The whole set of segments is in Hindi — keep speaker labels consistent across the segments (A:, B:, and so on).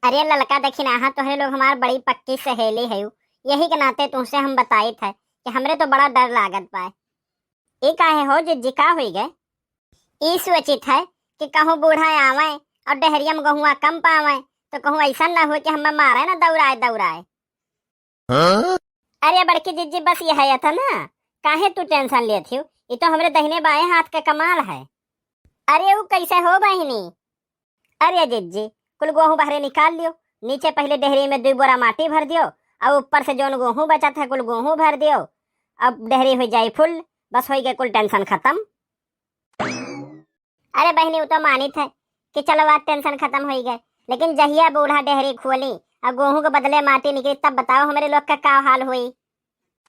A: अरे ललका देखी ना, तोहरे लोग हमार बड़ी पक्की सहेली है। यही के नाते तुमसे हम बताई थे कि हमरे तो बड़ा डर लागत पाए। ये काहे हो जिज्जी का हुई गए? ई सोचित है कि कहूँ बूढ़ा आवे और डहरिया में गहुआ कम पावे तो कहूँ ऐसा ना हो कि हमें मारे ना दौड़ाए दौड़ाए। हाँ? अरे बड़की जिज्जी बस ये है था ना, काहे तू टेंशन लेती हो? ये तो हमरे दहिने बाएं हाथ का कमाल है। अरे वो कैसे हो बहनी? अरे जिज्जी कुल गेहूं बाहरे निकाल लियो, नीचे पहले डेहरी में 2 बोरा माटी भर दियो और ऊपर से जोन गेहूं बचा था कुल गेहूं भर दियो। अब डेहरी हो जाए फुल, बस हो गए कुल टेंशन खत्म। अरे बहनी वो तो मानी थे कि चलो आज टेंशन खत्म हो गए, लेकिन जहिया बूढ़ा डेहरी खोली और गेहूं के बदले माटी निकली तब बताओ हमारे लोग का क्या हाल हुई।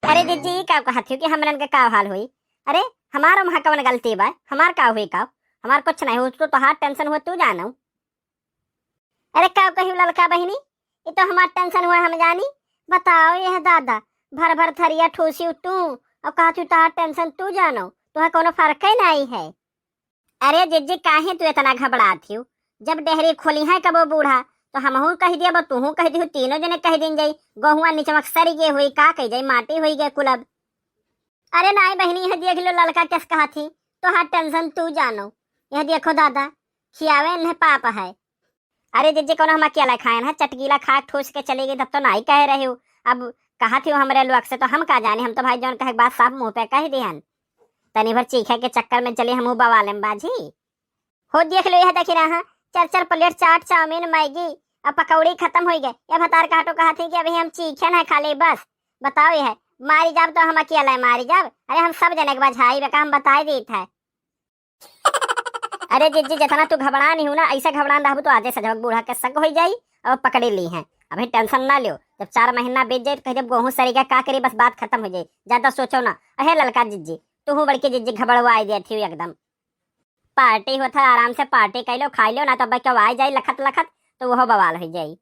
A: अरे जिज्जी क्या कहती कि हमरन का क्या हाल हुई? अरे हमारा वहाँ कौन गलती बा? हमार का हुई का? हमार कुछ नहीं हो तो हाथ टेंशन हुआ तू जानो। अरे क्या कही ललका बहनी, ये तो हमार टेंशन हुआ हम जानी। बताओ यह दादा भर भर थरिया ठूसी तू और कहा तू तार टेंशन तू जानो, तुम्हें कोनो फर्क ही नहीं है। अरे जिज्जी काहे तू इतना घबराती हो? जब डेहरी खोली है कबो बूढ़ा तो हमहू कह दिया तूहू कह दी, तीनों जने कह दिन जाई गहुआ नीचमक सरी गे हुई का कह जाई माटी हुई गए कुलब। अरे नहीं बहनी यह देख लो ललका किस कहा थी तो हाथ टेंशन तू जानो। यह देखो दादा खियावे इन्हें पाप है। अरे जिज्जी कौन हम अकेला खाए ना, चटकीला खा ठूस के चली गई तब तो नहीं कह रहे हो। अब कहा थी हमारे लोग से तो हम का जाने, हम तो भाई जौन कहे बात साफ मुंह पे कह दिहन। तनी भर चीखे के चक्कर में चली हम बवाले बाजी हो। देख लो यह देखी रहा 4-4 प्लेट चाट चाउमीन मैगी अब पकौड़ी खत्म हो गए। अब हतार काटो कहा थी कि अभी हम चीखे ना खाली बस। बताओ यह मारी जाब तो हम अकेला मारी जाब? अरे हम सब जने के बझाई बेका हम बताई दी था। अरे जिज्जी जितना तू घबरा नहीं हूं ना, ऐसा घबरा रहू तो आजे सजग बूढ़ा के सग हो जाई और पकड़े ली है। अभी टेंशन ना लियो, जब 4 महीना बीत जाए तो जब गेहूं सरीगा का करी बस बात खत्म हो जाए, ज्यादा सोचो ना। अहे ललका जिज्जी तू हूँ बड़की जिज्जी घबड़वाई दे थी एकदम। पार्टी होता आराम से पार्टी कर लो खा लो ना तो अब आ जाए लखत लखत तो वह बवाल हो जाई।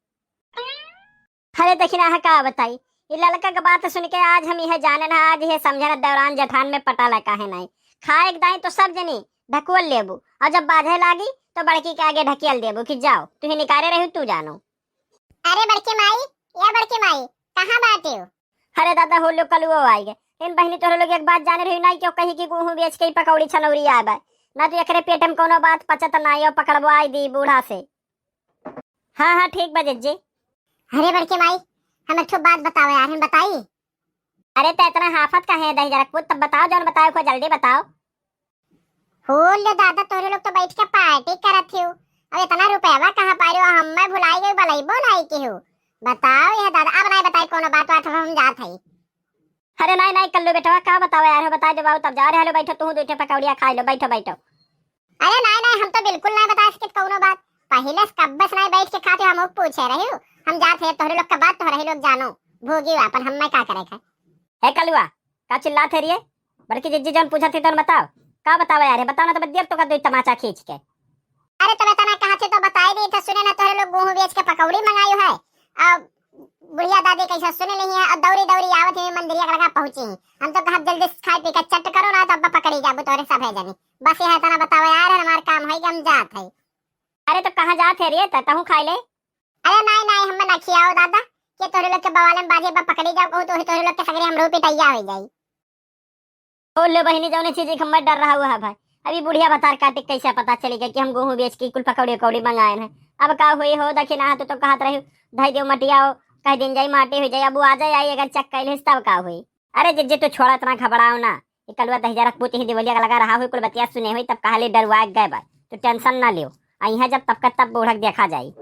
A: अरे देखी ना का बताई ये ललका की बात सुन के आज हम यह जाने ना, आज यह समझे ना दौरान जेठान में पटा लगा है नहीं खाए दाई तो सब जनी ढकुल लेबू और जब बाधे लागी तो बड़की के आगे ढकेल देबू कि जाओ तुहे निकारे रही तू जानो। अरे बड़की माई या बड़की माई कहाँ बाटे हो? अरे दादा हो लो कल वो आई गए, इन बहनी तोरे लोग एक बात जाने रही नहीं क्यों कही कि गेहूं बेच के पकौड़ी छनौरी आबे ना तो एकरे पेट में कोनो बात पचत नहीं और पकड़वाई दी बूढ़ा से। हाँ हाँ ठीक बा जिज्जी। अरे बड़की माई हमें तो बात बताओ यार, हम बताई। अरे तो इतना हाफत का है दही जरा कुछ तब बताओ, जौन बताओ को जल्दी बताओ। हो ले दादा तोरे लोग तो बैठ के पार्टी करत हो, अब इतना रुपया कहाँ पा रहे हो? हम मैं भुलाई गई बलैबो नहीं की हो। बताओ यह दादा अब नहीं बताई कोनो बात बात हम जात है। अरे नहीं नहीं कल्लू बेटा का बताओ यार, बता दो तब जा रहे हो। बैठो तू 2 पकौड़िया खा लो, बैठो बैठो। अरे नहीं नहीं हम तो बिल्कुल नहीं बता सकते कोनो बात, पहले कब बस नहीं बैठ के खाते हम पूछे रहे हो। हम जाते हैं तोहरे लोग का बात तोहरे लोग जानो भोगी अपन हम मैं का करे है। ए कलुआ का चिल्लात है रे? बड़की जिज्जी जन पूछा थी तो बताओ का बताओ यार, बताओ ना तो बदियर तो कर दो तमाचा खींच के। अरे तो तना कहा थे तो बताई दी था, सुने ना तोहरे लोग गेहूं बेच के पकौड़ी मंगायो है। अब बुढ़िया दादी कैसा सुने नहीं है और दौड़ी दौड़ी आवत है मंदिरिया लगा पहुंची है। हम तो कहा जल्दी खाए पी के चट करो ना तो अब पकड़ी जाबू तोरे सब है जनी। बस यह तना बताओ यार हमार काम है कि हम जात है। अरे तो कहां जात है रे तहू खाई ले? अरे नहीं नहीं हम ना खियाओ दादा के तोरे लोग के बवाले में बाजे बा पकड़ी जाओ कहू तो तोरे लोग के सगरे हमरो पिटैया हो जाई। बोलो बहनी जौने चीज की मैं डर रहा हुआ है भाई, अभी बुढ़िया बतार काटे कैसे पता चलेगा कि हम गेहूं बेच के कुल पकौड़ी कौड़ी मंगाए हैं। अब का हुई हो देखी ना तो कहत रही ढाई दो मटिया कह दिन जाई माटी हो जाए, अब आ जाए आई अगर चक कैले तब का हुई। अरे जिज्जे तो छोड़ा इतना घबराओ ना, ये कलुआ दहिजा रख पूती ही दिवलिया लगा रहा हुई कुल बतिया सुने हुई तब कहा ले डरवा गए बा तो टेंशन ना लियो। आई है जब तब का तब बूढ़क देखा जाए।